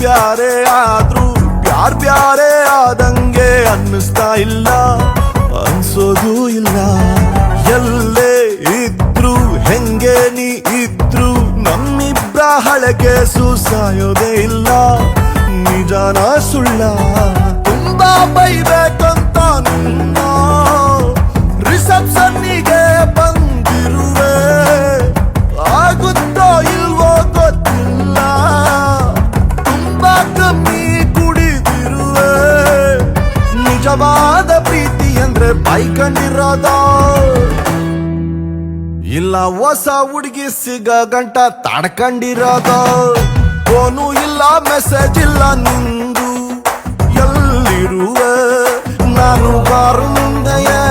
ಬ್ಯಾರೆ ಆದ್ರೂ ಬ್ಯಾರೆ ಆದಂಗೆ ಅನ್ನಿಸ್ತಾ ಇಲ್ಲ, ಅನ್ಸೋದು ಇಲ್ಲ. ಎಲ್ಲೇ ಇದ್ರು ಹೆಂಗೆ ನೀ ಇದ್ರು ನಮ್ಮಿಬ್ರ ಹಳಕೆ ಸಾಯೋದೇ ಇಲ್ಲ. ನಿಜಾನ ಸುಳ್ಳ ತುಂಬಾ ಬೈಬೇಕಂತ ನಿನ್ನ ರಿಸೆಪ್ಷನ್ನಿಗೆ ಬಂದಿರುವೆ, ಆಗುತ್ತೋ ಇಲ್ವೋ ಗೊತ್ತಿಲ್ಲ, ತುಂಬಾ ಕಮ್ಮಿ ಕುಡಿದಿರುವೆ. ನಿಜವಾದ ಪ್ರೀತಿ ಅಂದ್ರೆ ಬೈಕಂಡಿರೋದ ಇಲ್ಲ ಹೊಸ ಹುಡುಗಿ ಸಿಗ ಗಂಟ ತಡ್ಕೊಂಡಿರೋದ. ಫೋನು ಇಲ್ಲ ಮೆಸೇಜ್ ಇಲ್ಲ ನಿಂದು, ಎಲ್ಲಿರುವೆ ನಾನು ಬಾರು ಮುಂದೆಯೇ